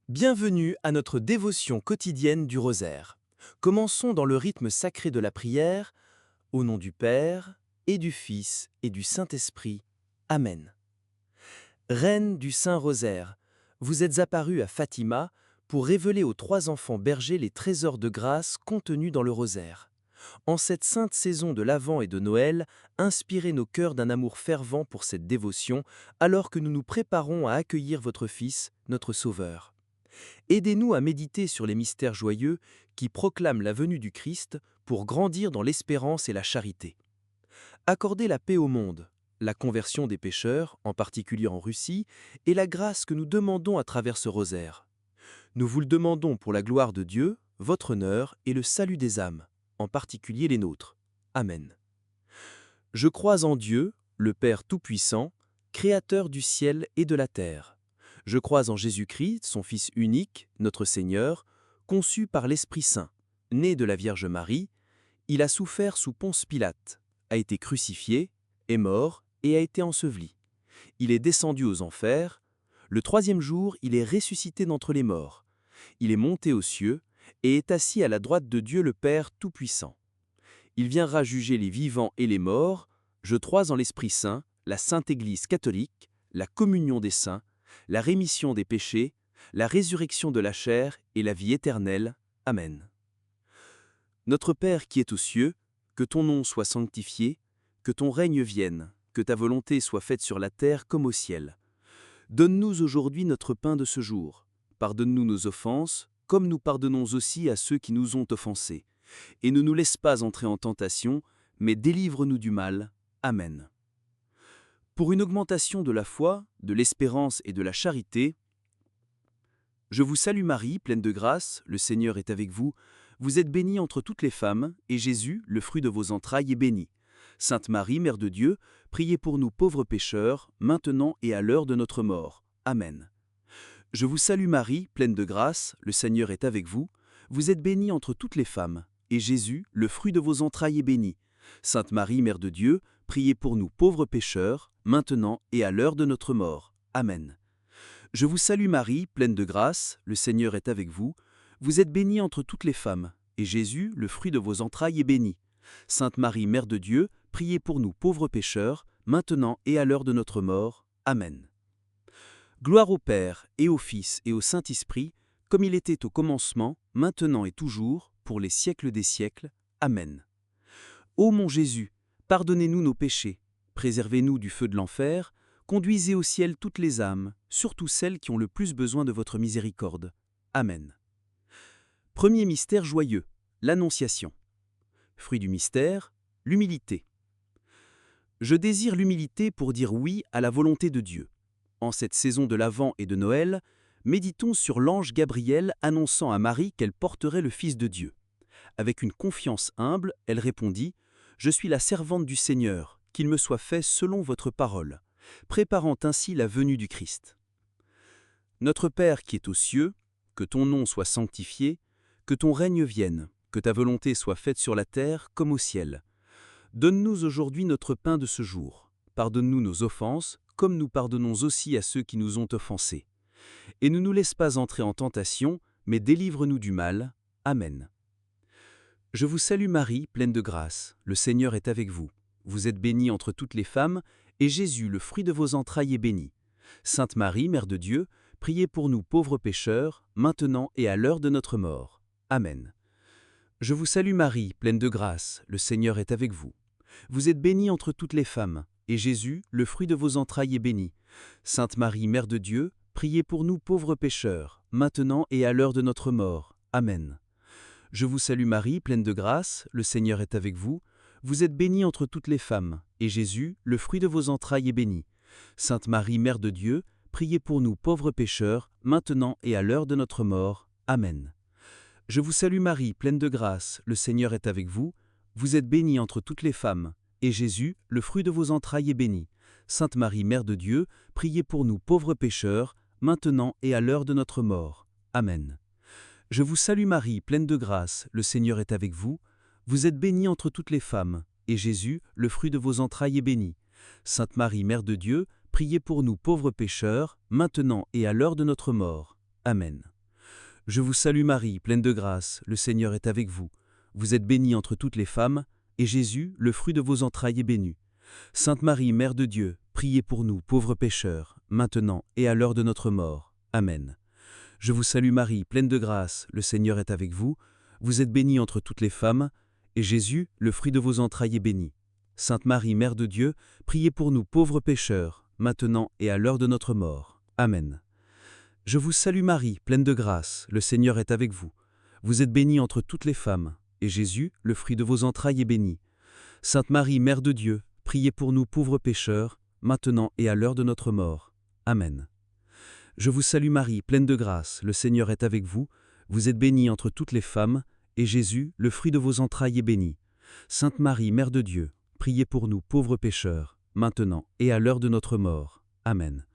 Bienvenue à notre dévotion quotidienne du rosaire. Commençons dans le rythme sacré de la prière, au nom du Père, et du Fils, et du Saint-Esprit. Amen. Reine du Saint-Rosaire, vous êtes apparue à Fatima pour révéler aux trois enfants bergers les trésors de grâce contenus dans le rosaire. En cette sainte saison de l'Avent et de Noël, inspirez nos cœurs d'un amour fervent pour cette dévotion, alors que nous nous préparons à accueillir votre Fils, notre Sauveur. Aidez-nous à méditer sur les mystères joyeux qui proclament la venue du Christ pour grandir dans l'espérance et la charité. Accordez la paix au monde, la conversion des pécheurs, en particulier en Russie, et la grâce que nous demandons à travers ce rosaire. Nous vous le demandons pour la gloire de Dieu, votre honneur et le salut des âmes, en particulier les nôtres. Amen. Je crois en Dieu, le Père Tout-Puissant, Créateur du ciel et de la terre. Je crois en Jésus-Christ, son Fils unique, notre Seigneur, conçu par l'Esprit Saint, né de la Vierge Marie. Il a souffert sous Ponce Pilate, a été crucifié, est mort et a été enseveli. Il est descendu aux enfers. Le troisième jour, il est ressuscité d'entre les morts. Il est monté aux cieux et est assis à la droite de Dieu le Père Tout-Puissant. Il viendra juger les vivants et les morts. Je crois en l'Esprit Saint, la Sainte Église catholique, la communion des saints, la rémission des péchés, la résurrection de la chair et la vie éternelle. Amen. Notre Père qui es aux cieux, que ton nom soit sanctifié, que ton règne vienne, que ta volonté soit faite sur la terre comme au ciel. Donne-nous aujourd'hui notre pain de ce jour. Pardonne-nous nos offenses, comme nous pardonnons aussi à ceux qui nous ont offensés. Et ne nous laisse pas entrer en tentation, mais délivre-nous du mal. Amen. Pour une augmentation de la foi, de l'espérance et de la charité, je vous salue Marie, pleine de grâce, le Seigneur est avec vous. Vous êtes bénie entre toutes les femmes, et Jésus, le fruit de vos entrailles, est béni. Sainte Marie, Mère de Dieu, priez pour nous pauvres pécheurs, maintenant et à l'heure de notre mort. Amen. Je vous salue Marie, pleine de grâce, le Seigneur est avec vous. Vous êtes bénie entre toutes les femmes, et Jésus, le fruit de vos entrailles, est béni. Sainte Marie, Mère de Dieu, priez pour nous pauvres pécheurs, maintenant et à l'heure de notre mort. Amen. Je vous salue Marie, pleine de grâce, le Seigneur est avec vous. Vous êtes bénie entre toutes les femmes, et Jésus, le fruit de vos entrailles, est béni. Sainte Marie, Mère de Dieu, priez pour nous pauvres pécheurs, maintenant et à l'heure de notre mort. Amen. Gloire au Père, et au Fils, et au Saint-Esprit, comme il était au commencement, maintenant et toujours, pour les siècles des siècles. Amen. Ô mon Jésus, pardonnez-nous nos péchés, préservez-nous du feu de l'enfer, conduisez au ciel toutes les âmes, surtout celles qui ont le plus besoin de votre miséricorde. Amen. Premier mystère joyeux, l'Annonciation. Fruit du mystère, l'humilité. Je désire l'humilité pour dire oui à la volonté de Dieu. En cette saison de l'Avent et de Noël, méditons sur l'ange Gabriel annonçant à Marie qu'elle porterait le Fils de Dieu. Avec une confiance humble, elle répondit « Je suis la servante du Seigneur, qu'il me soit fait selon votre parole », préparant ainsi la venue du Christ. Notre Père qui est aux cieux, que ton nom soit sanctifié, que ton règne vienne, que ta volonté soit faite sur la terre comme au ciel. Donne-nous aujourd'hui notre pain de ce jour. Pardonne-nous nos offenses, comme nous pardonnons aussi à ceux qui nous ont offensés. Et ne nous laisse pas entrer en tentation, mais délivre-nous du mal. Amen. Je vous salue Marie, pleine de grâce, le Seigneur est avec vous. Vous êtes bénie entre toutes les femmes, et Jésus, le fruit de vos entrailles, est béni. Sainte Marie, Mère de Dieu, priez pour nous pauvres pécheurs, maintenant et à l'heure de notre mort. Amen. Je vous salue Marie, pleine de grâce, le Seigneur est avec vous. Vous êtes bénie entre toutes les femmes, et Jésus, le fruit de vos entrailles, est béni. Sainte Marie, Mère de Dieu, priez pour nous pauvres pécheurs, maintenant et à l'heure de notre mort. Amen. Je vous salue Marie, pleine de grâce, le Seigneur est avec vous. Vous êtes bénie entre toutes les femmes, et Jésus, le fruit de vos entrailles, est béni. Sainte Marie, Mère de Dieu, priez pour nous pauvres pécheurs, maintenant et à l'heure de notre mort. Amen. Je vous salue Marie, pleine de grâce, le Seigneur est avec vous. Vous êtes bénie entre toutes les femmes, et Jésus, le fruit de vos entrailles, est béni. Sainte Marie, Mère de Dieu, priez pour nous pauvres pécheurs, maintenant et à l'heure de notre mort. Amen. Je vous salue Marie, pleine de grâce, le Seigneur est avec vous. Vous êtes bénie entre toutes les femmes, et Jésus, le fruit de vos entrailles, est béni. Sainte Marie, Mère de Dieu, priez pour nous pauvres pécheurs, maintenant et à l'heure de notre mort. Amen. Je vous salue Marie, pleine de grâce, le Seigneur est avec vous. Vous êtes bénie entre toutes les femmes, et Jésus, le fruit de vos entrailles, est béni. Sainte Marie, Mère de Dieu, priez pour nous, pauvres pécheurs, maintenant et à l'heure de notre mort. Amen. Je vous salue Marie, pleine de grâce, le Seigneur est avec vous. Vous êtes bénie entre toutes les femmes, et Jésus, le fruit de vos entrailles, est béni. Sainte Marie, Mère de Dieu, priez pour nous, pauvres pécheurs, maintenant et à l'heure de notre mort. Amen. Je vous salue Marie, pleine de grâce, le Seigneur est avec vous. Vous êtes bénie entre toutes les femmes, et Jésus, le fruit de vos entrailles, est béni. Sainte Marie, Mère de Dieu, priez pour nous pauvres pécheurs, maintenant et à l'heure de notre mort. Amen. Je vous salue Marie, pleine de grâce, le Seigneur est avec vous. Vous êtes bénie entre toutes les femmes, et Jésus, le fruit de vos entrailles, est béni. Sainte Marie, Mère de Dieu, priez pour nous pauvres pécheurs, maintenant et à l'heure de notre mort. Amen.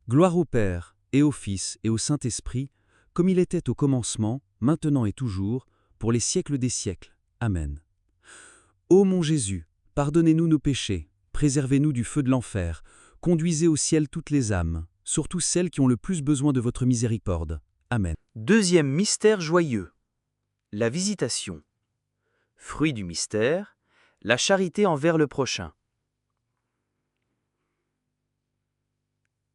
Gloire au Père, et au Fils, et au Saint-Esprit, comme il était au commencement, maintenant et toujours, pour les siècles des siècles. Amen. Ô mon Jésus, pardonnez-nous nos péchés, préservez-nous du feu de l'enfer, conduisez au ciel toutes les âmes, surtout celles qui ont le plus besoin de votre miséricorde. Amen. Deuxième mystère joyeux, la visitation. Fruit du mystère, la charité envers le prochain.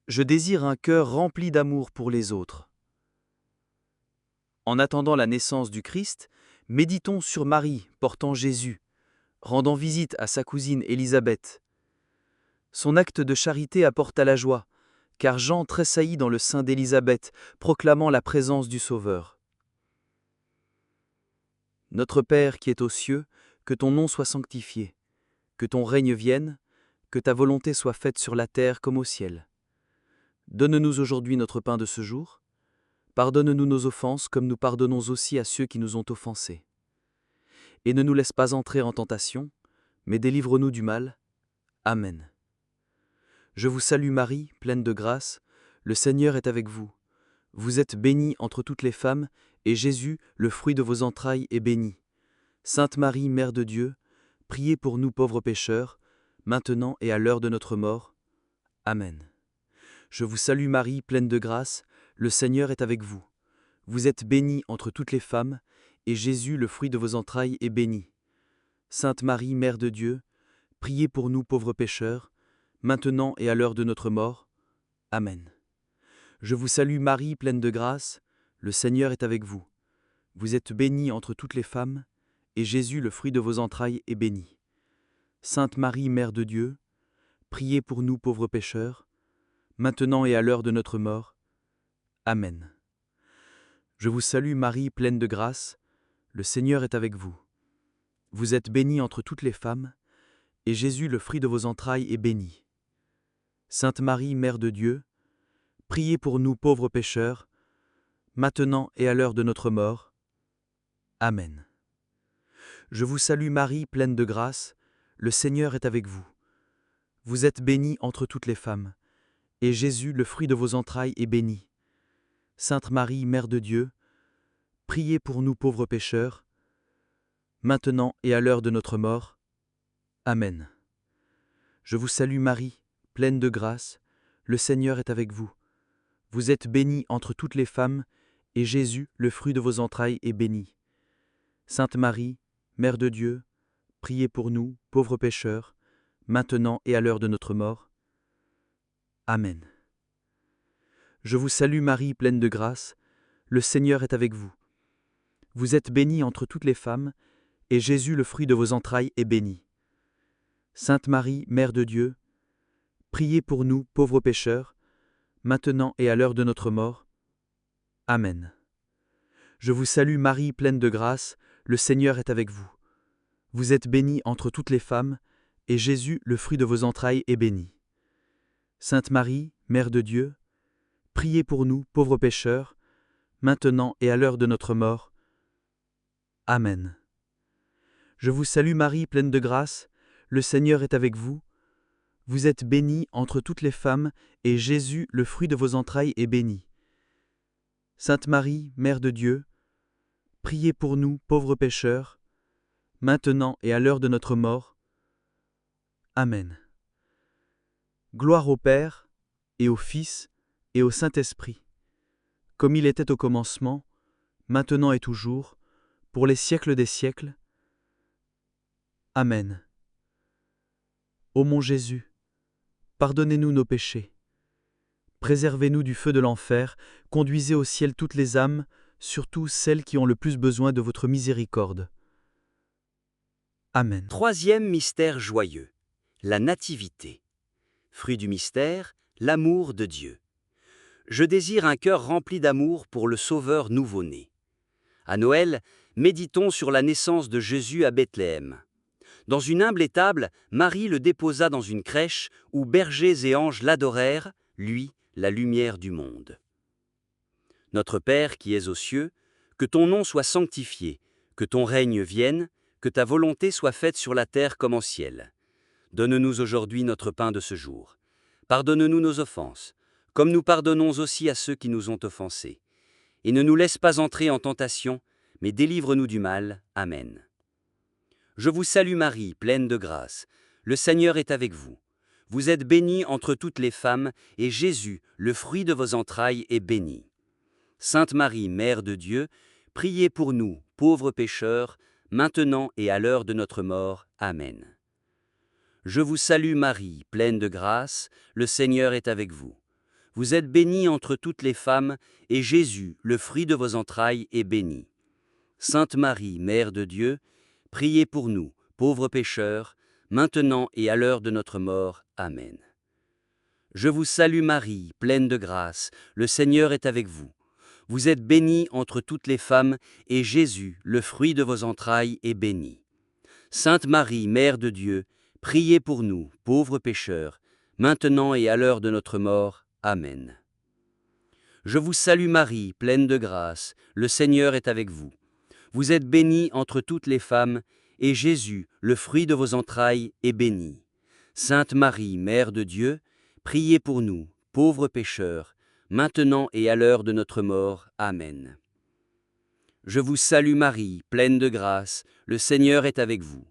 Je désire un cœur rempli d'amour pour les autres. En attendant la naissance du Christ, méditons sur Marie portant Jésus, rendant visite à sa cousine Élisabeth. Son acte de charité apporta la joie, car Jean tressaillit dans le sein d'Élisabeth, proclamant la présence du Sauveur. Notre Père qui es aux cieux, que ton nom soit sanctifié, que ton règne vienne, que ta volonté soit faite sur la terre comme au ciel. Donne-nous aujourd'hui notre pain de ce jour. Pardonne-nous nos offenses comme nous pardonnons aussi à ceux qui nous ont offensés. Et ne nous laisse pas entrer en tentation, mais délivre-nous du mal. Amen. Je vous salue Marie, pleine de grâce, le Seigneur est avec vous. Vous êtes bénie entre toutes les femmes, et Jésus, le fruit de vos entrailles, est béni. Sainte Marie, Mère de Dieu, priez pour nous pauvres pécheurs, maintenant et à l'heure de notre mort. Amen. Je vous salue Marie, pleine de grâce, le Seigneur est avec vous. Vous êtes bénie entre toutes les femmes, et Jésus, le fruit de vos entrailles, est béni. Sainte Marie, Mère de Dieu, priez pour nous pauvres pécheurs, maintenant et à l'heure de notre mort. Amen. Je vous salue Marie, pleine de grâce, le Seigneur est avec vous. Vous êtes bénie entre toutes les femmes, et Jésus, le fruit de vos entrailles, est béni. Sainte Marie, Mère de Dieu, priez pour nous pauvres pécheurs, maintenant et à l'heure de notre mort. Amen. Je vous salue Marie, pleine de grâce, le Seigneur est avec vous. Vous êtes bénie entre toutes les femmes, et Jésus, le fruit de vos entrailles, est béni. Sainte Marie, Mère de Dieu, priez pour nous pauvres pécheurs, maintenant et à l'heure de notre mort. Amen. Je vous salue Marie, pleine de grâce, le Seigneur est avec vous. Vous êtes bénie entre toutes les femmes, et Jésus, le fruit de vos entrailles, est béni. Sainte Marie, Mère de Dieu, priez pour nous pauvres pécheurs, maintenant et à l'heure de notre mort. Amen. Je vous salue Marie, pleine de grâce, le Seigneur est avec vous. Vous êtes bénie entre toutes les femmes, et Jésus, le fruit de vos entrailles, est béni. Sainte Marie, Mère de Dieu, priez pour nous, pauvres pécheurs, maintenant et à l'heure de notre mort. Amen. Je vous salue Marie, pleine de grâce, le Seigneur est avec vous. Vous êtes bénie entre toutes les femmes, et Jésus, le fruit de vos entrailles, est béni. Sainte Marie, Mère de Dieu, priez pour nous, pauvres pécheurs, maintenant et à l'heure de notre mort. Amen. Je vous salue Marie, pleine de grâce, le Seigneur est avec vous. Vous êtes bénie entre toutes les femmes, et Jésus, le fruit de vos entrailles, est béni. Sainte Marie, Mère de Dieu, priez pour nous, pauvres pécheurs, maintenant et à l'heure de notre mort. Amen. Je vous salue Marie, pleine de grâce, le Seigneur est avec vous. Vous êtes bénie entre toutes les femmes, et Jésus, le fruit de vos entrailles, est béni. Sainte Marie, Mère de Dieu, priez pour nous, pauvres pécheurs, maintenant et à l'heure de notre mort. Amen. Gloire au Père, et au Fils, et au Saint-Esprit, comme il était au commencement, maintenant et toujours, pour les siècles des siècles. Amen. Ô mon Jésus, pardonnez-nous nos péchés. Préservez-nous du feu de l'enfer, conduisez au ciel toutes les âmes, surtout celles qui ont le plus besoin de votre miséricorde. Amen. Troisième mystère joyeux, la Nativité. Fruit du mystère, l'amour de Dieu. Je désire un cœur rempli d'amour pour le Sauveur nouveau-né. À Noël, méditons sur la naissance de Jésus à Bethléem. Dans une humble étable, Marie le déposa dans une crèche où bergers et anges l'adorèrent, lui, la lumière du monde. Notre Père qui es aux cieux, que ton nom soit sanctifié, que ton règne vienne, que ta volonté soit faite sur la terre comme au ciel. Donne-nous aujourd'hui notre pain de ce jour. Pardonne-nous nos offenses, comme nous pardonnons aussi à ceux qui nous ont offensés. Et ne nous laisse pas entrer en tentation, mais délivre-nous du mal. Amen. Je vous salue Marie, pleine de grâce. Le Seigneur est avec vous. Vous êtes bénie entre toutes les femmes, et Jésus, le fruit de vos entrailles, est béni. Sainte Marie, Mère de Dieu, priez pour nous, pauvres pécheurs, maintenant et à l'heure de notre mort. Amen. Je vous salue Marie, pleine de grâce, le Seigneur est avec vous. Vous êtes bénie entre toutes les femmes, et Jésus, le fruit de vos entrailles, est béni. Sainte Marie, Mère de Dieu, priez pour nous, pauvres pécheurs, maintenant et à l'heure de notre mort. Amen. Je vous salue Marie, pleine de grâce, le Seigneur est avec vous. Vous êtes bénie entre toutes les femmes, et Jésus, le fruit de vos entrailles, est béni. Sainte Marie, Mère de Dieu, priez pour nous, pauvres pécheurs, maintenant et à l'heure de notre mort. Amen. Je vous salue Marie, pleine de grâce, le Seigneur est avec vous. Vous êtes bénie entre toutes les femmes, et Jésus, le fruit de vos entrailles, est béni. Sainte Marie, Mère de Dieu, priez pour nous, pauvres pécheurs, maintenant et à l'heure de notre mort. Amen. Je vous salue Marie, pleine de grâce, le Seigneur est avec vous.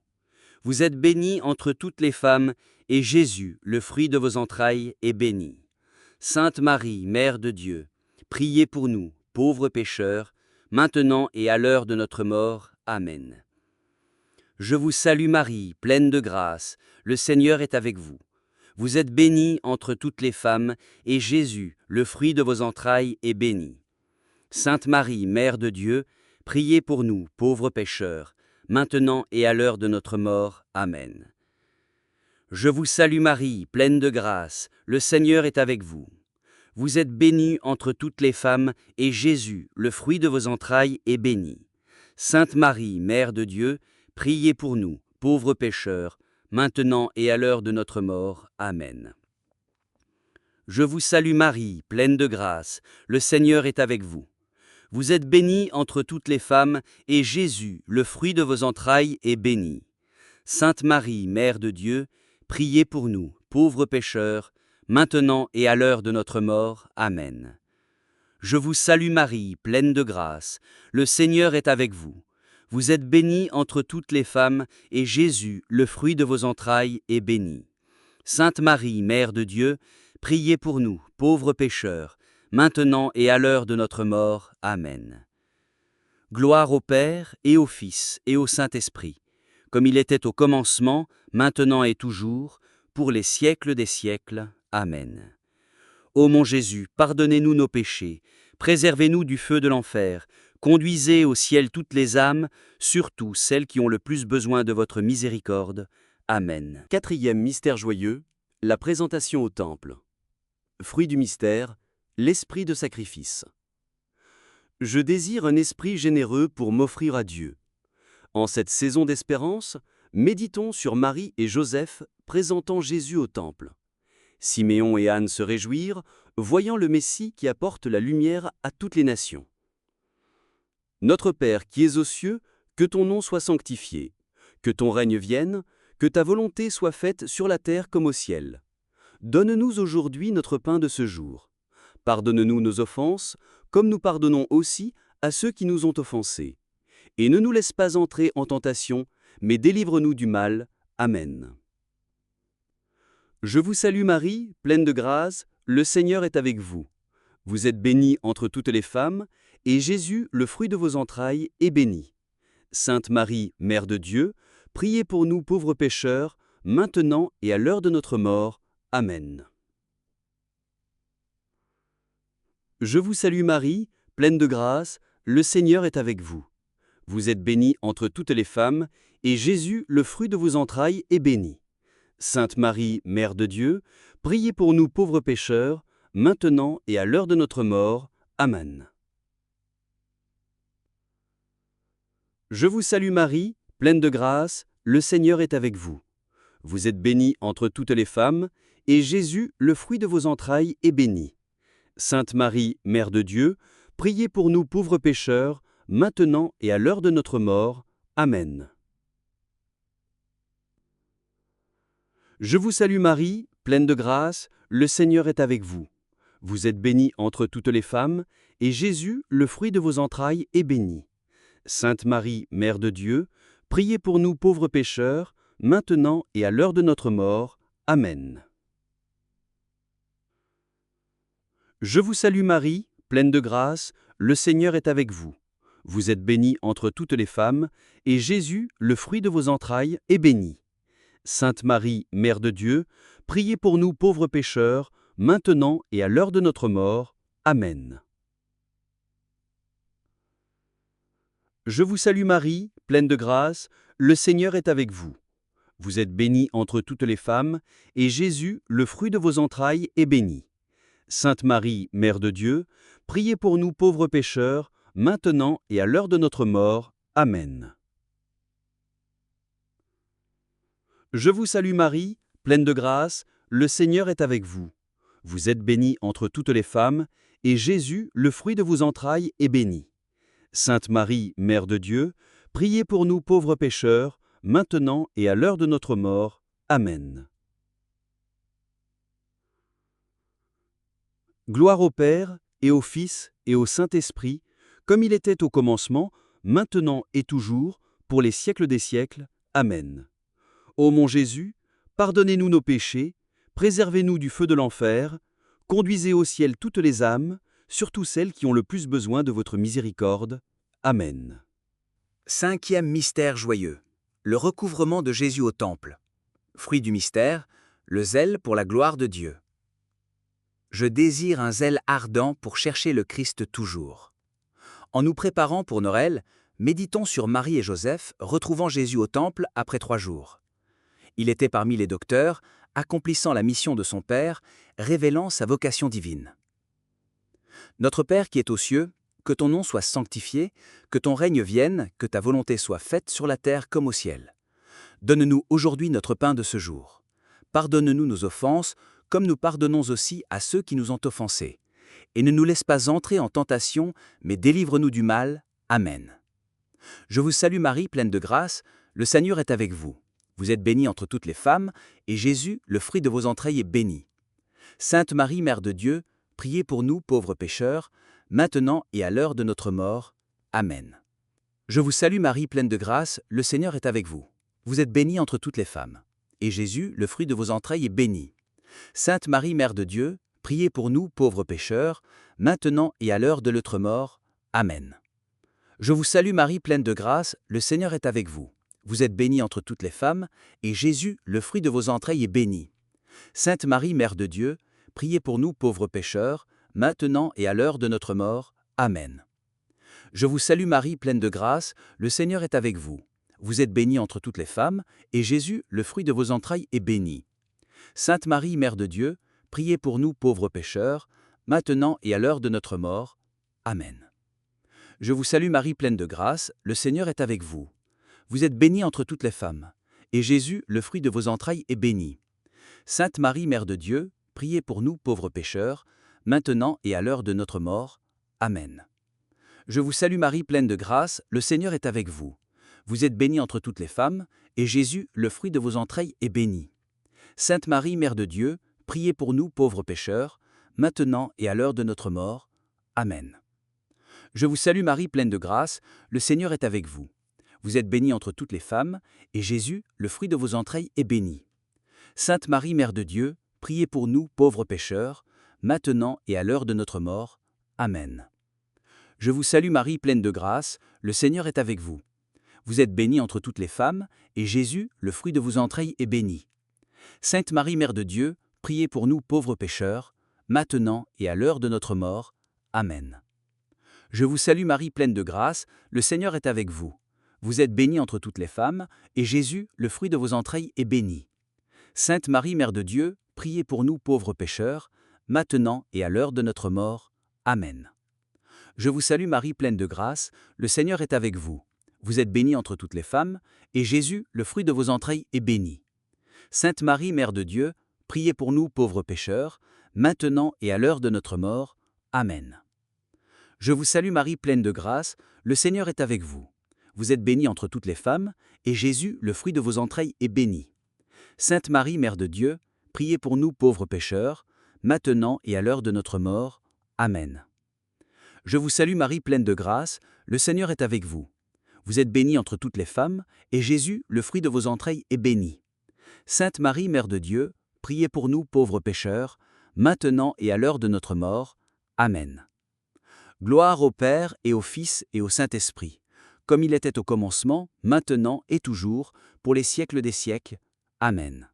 Vous êtes bénie entre toutes les femmes, et Jésus, le fruit de vos entrailles, est béni. Sainte Marie, Mère de Dieu, priez pour nous, pauvres pécheurs, maintenant et à l'heure de notre mort. Amen. Je vous salue Marie, pleine de grâce, le Seigneur est avec vous. Vous êtes bénie entre toutes les femmes, et Jésus, le fruit de vos entrailles, est béni. Sainte Marie, Mère de Dieu, priez pour nous, pauvres pécheurs, maintenant et à l'heure de notre mort. Amen. Je vous salue Marie, pleine de grâce, le Seigneur est avec vous. Vous êtes bénie entre toutes les femmes, et Jésus, le fruit de vos entrailles, est béni. Sainte Marie, Mère de Dieu, priez pour nous, pauvres pécheurs, maintenant et à l'heure de notre mort. Amen. Je vous salue Marie, pleine de grâce, le Seigneur est avec vous. Vous êtes bénie entre toutes les femmes, et Jésus, le fruit de vos entrailles, est béni. Sainte Marie, Mère de Dieu, priez pour nous, pauvres pécheurs, maintenant et à l'heure de notre mort. Amen. Je vous salue Marie, pleine de grâce, le Seigneur est avec vous. Vous êtes bénie entre toutes les femmes, et Jésus, le fruit de vos entrailles, est béni. Sainte Marie, Mère de Dieu, priez pour nous, pauvres pécheurs, maintenant et à l'heure de notre mort. Amen. Gloire au Père, et au Fils, et au Saint-Esprit, comme il était au commencement, maintenant et toujours, pour les siècles des siècles. Amen. Ô mon Jésus, pardonnez-nous nos péchés, préservez-nous du feu de l'enfer, conduisez au ciel toutes les âmes, surtout celles qui ont le plus besoin de votre miséricorde. Amen. Quatrième mystère joyeux, la présentation au temple. Fruit du mystère, l'esprit de sacrifice. Je désire un esprit généreux pour m'offrir à Dieu. En cette saison d'espérance, méditons sur Marie et Joseph présentant Jésus au temple. Siméon et Anne se réjouirent, voyant le Messie qui apporte la lumière à toutes les nations. Notre Père qui es aux cieux, que ton nom soit sanctifié, que ton règne vienne, que ta volonté soit faite sur la terre comme au ciel. Donne-nous aujourd'hui notre pain de ce jour. Pardonne-nous nos offenses, comme nous pardonnons aussi à ceux qui nous ont offensés. Et ne nous laisse pas entrer en tentation, mais délivre-nous du mal. Amen. Je vous salue Marie, pleine de grâce, le Seigneur est avec vous. Vous êtes bénie entre toutes les femmes, et Jésus, le fruit de vos entrailles, est béni. Sainte Marie, Mère de Dieu, priez pour nous pauvres pécheurs, maintenant et à l'heure de notre mort. Amen. Je vous salue Marie, pleine de grâce, le Seigneur est avec vous. Vous êtes bénie entre toutes les femmes, et Jésus, le fruit de vos entrailles, est béni. Sainte Marie, Mère de Dieu, priez pour nous pauvres pécheurs, maintenant et à l'heure de notre mort. Amen. Je vous salue Marie, pleine de grâce, le Seigneur est avec vous. Vous êtes bénie entre toutes les femmes, et Jésus, le fruit de vos entrailles, est béni. Sainte Marie, Mère de Dieu, priez pour nous pauvres pécheurs, maintenant et à l'heure de notre mort. Amen. Je vous salue Marie, pleine de grâce, le Seigneur est avec vous. Vous êtes bénie entre toutes les femmes, et Jésus, le fruit de vos entrailles, est béni. Sainte Marie, Mère de Dieu, priez pour nous pauvres pécheurs, maintenant et à l'heure de notre mort. Amen. Je vous salue Marie, pleine de grâce, le Seigneur est avec vous. Vous êtes bénie entre toutes les femmes, et Jésus, le fruit de vos entrailles, est béni. Sainte Marie, Mère de Dieu, priez pour nous pauvres pécheurs, maintenant et à l'heure de notre mort. Amen. Je vous salue Marie, pleine de grâce, le Seigneur est avec vous. Vous êtes bénie entre toutes les femmes, et Jésus, le fruit de vos entrailles, est béni. Sainte Marie, Mère de Dieu, priez pour nous pauvres pécheurs, maintenant et à l'heure de notre mort. Amen. Je vous salue Marie, pleine de grâce, le Seigneur est avec vous. Vous êtes bénie entre toutes les femmes, et Jésus, le fruit de vos entrailles, est béni. Sainte Marie, Mère de Dieu, priez pour nous pauvres pécheurs, maintenant et à l'heure de notre mort. Amen. Gloire au Père, et au Fils, et au Saint-Esprit, comme il était au commencement, maintenant et toujours, pour les siècles des siècles. Amen. Ô mon Jésus, pardonnez-nous nos péchés, préservez-nous du feu de l'enfer, conduisez au ciel toutes les âmes, surtout celles qui ont le plus besoin de votre miséricorde. Amen. Cinquième mystère joyeux, le recouvrement de Jésus au temple. Fruit du mystère, le zèle pour la gloire de Dieu. Je désire un zèle ardent pour chercher le Christ toujours. En nous préparant pour Noël, méditons sur Marie et Joseph retrouvant Jésus au temple après 3 jours. Il était parmi les docteurs, accomplissant la mission de son Père, révélant sa vocation divine. Notre Père qui es aux cieux, que ton nom soit sanctifié, que ton règne vienne, que ta volonté soit faite sur la terre comme au ciel. Donne-nous aujourd'hui notre pain de ce jour. Pardonne-nous nos offenses, comme nous pardonnons aussi à ceux qui nous ont offensés. Et ne nous laisse pas entrer en tentation, mais délivre-nous du mal. Amen. Je vous salue Marie, pleine de grâce, le Seigneur est avec vous. Vous êtes bénie entre toutes les femmes, et Jésus, le fruit de vos entrailles, est béni. Sainte Marie, Mère de Dieu, priez pour nous pauvres pécheurs, maintenant et à l'heure de notre mort. Amen. Je vous salue Marie, pleine de grâce, le Seigneur est avec vous. Vous êtes bénie entre toutes les femmes, et Jésus, le fruit de vos entrailles, est béni. Sainte Marie, Mère de Dieu, priez pour nous pauvres pécheurs, maintenant et à l'heure de notre mort. Amen. Je vous salue Marie, pleine de grâce, le Seigneur est avec vous. Vous êtes bénie entre toutes les femmes, et Jésus, le fruit de vos entrailles, est béni. Sainte Marie, Mère de Dieu, priez pour nous pauvres pécheurs, maintenant et à l'heure de notre mort. Amen. Je vous salue Marie, pleine de grâce, le Seigneur est avec vous. Vous êtes bénie entre toutes les femmes, et Jésus, le fruit de vos entrailles, est béni. Sainte Marie, Mère de Dieu, priez pour nous pauvres pécheurs, maintenant et à l'heure de notre mort. Amen. Je vous salue Marie, pleine de grâce, le Seigneur est avec vous. Vous êtes bénie entre toutes les femmes, et Jésus, le fruit de vos entrailles, est béni. Sainte Marie, Mère de Dieu, priez pour nous pauvres pécheurs, maintenant et à l'heure de notre mort. Amen. Je vous salue Marie, pleine de grâce, le Seigneur est avec vous. Vous êtes bénie entre toutes les femmes, et Jésus, le fruit de vos entrailles, est béni. Sainte Marie, Mère de Dieu, priez pour nous pauvres pécheurs, maintenant et à l'heure de notre mort. Amen. Je vous salue Marie, pleine de grâce, le Seigneur est avec vous. Vous êtes bénie entre toutes les femmes, et Jésus, le fruit de vos entrailles, est béni. Sainte Marie, Mère de Dieu, priez pour nous pauvres pécheurs, maintenant et à l'heure de notre mort. Amen. Je vous salue Marie, pleine de grâce, le Seigneur est avec vous. Vous êtes bénie entre toutes les femmes, et Jésus, le fruit de vos entrailles, est béni. Sainte Marie, Mère de Dieu, priez pour nous pauvres pécheurs, maintenant et à l'heure de notre mort. Amen. Je vous salue Marie, pleine de grâce, le Seigneur est avec vous. Vous êtes bénie entre toutes les femmes, et Jésus, le fruit de vos entrailles, est béni. Sainte Marie, Mère de Dieu, priez pour nous pauvres pécheurs, maintenant et à l'heure de notre mort. Amen. Je vous salue Marie, pleine de grâce, le Seigneur est avec vous. Vous êtes bénie entre toutes les femmes, et Jésus, le fruit de vos entrailles, est béni. Sainte Marie, Mère de Dieu, priez pour nous pauvres pécheurs, maintenant et à l'heure de notre mort. Amen. Je vous salue Marie, pleine de grâce, le Seigneur est avec vous. Vous êtes bénie entre toutes les femmes, et Jésus, le fruit de vos entrailles, est béni. Sainte Marie, Mère de Dieu, priez pour nous pauvres pécheurs, maintenant et à l'heure de notre mort. Amen. Je vous salue Marie, pleine de grâce, le Seigneur est avec vous. Vous êtes bénie entre toutes les femmes, et Jésus, le fruit de vos entrailles, est béni. Sainte Marie, Mère de Dieu, priez pour nous pauvres pécheurs, maintenant et à l'heure de notre mort. Amen. Gloire au Père et au Fils et au Saint-Esprit, comme il était au commencement, maintenant et toujours, pour les siècles des siècles. Amen.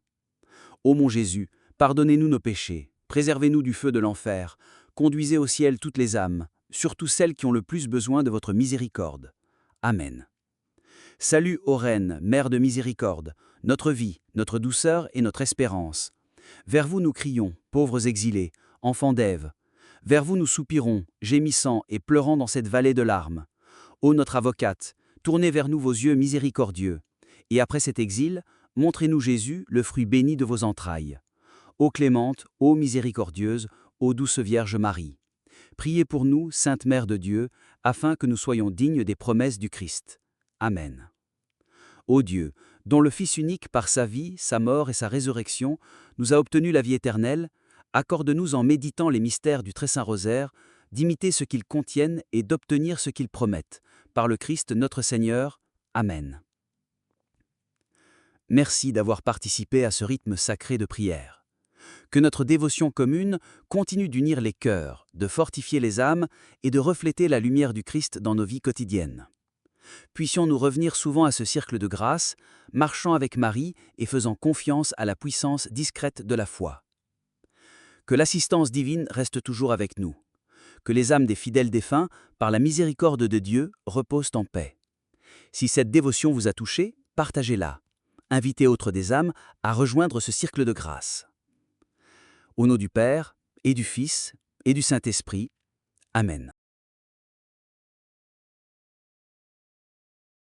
Ô mon Jésus, pardonnez-nous nos péchés, préservez-nous du feu de l'enfer, conduisez au ciel toutes les âmes, surtout celles qui ont le plus besoin de votre miséricorde. Amen. Salut ô Reine, Mère de miséricorde, notre vie, notre douceur et notre espérance. Vers vous nous crions, pauvres exilés, enfants d'Ève. Vers vous nous soupirons, gémissant et pleurant dans cette vallée de larmes. Ô notre avocate, tournez vers nous vos yeux miséricordieux. Et après cet exil, montrez-nous Jésus, le fruit béni de vos entrailles. Ô clémente, ô miséricordieuse, ô douce Vierge Marie. Priez pour nous, Sainte Mère de Dieu, afin que nous soyons dignes des promesses du Christ. Amen. Ô Dieu, dont le Fils unique par sa vie, sa mort et sa résurrection nous a obtenu la vie éternelle, accorde-nous en méditant les mystères du Très Saint Rosaire, d'imiter ce qu'ils contiennent et d'obtenir ce qu'ils promettent. Par le Christ notre Seigneur. Amen. Merci d'avoir participé à ce rythme sacré de prière. Que notre dévotion commune continue d'unir les cœurs, de fortifier les âmes et de refléter la lumière du Christ dans nos vies quotidiennes. Puissions-nous revenir souvent à ce cercle de grâce, marchant avec Marie et faisant confiance à la puissance discrète de la foi. Que l'assistance divine reste toujours avec nous. Que les âmes des fidèles défunts, par la miséricorde de Dieu, reposent en paix. Si cette dévotion vous a touché, partagez-la. Invitez autres des âmes à rejoindre ce cercle de grâce. Au nom du Père, et du Fils, et du Saint-Esprit. Amen.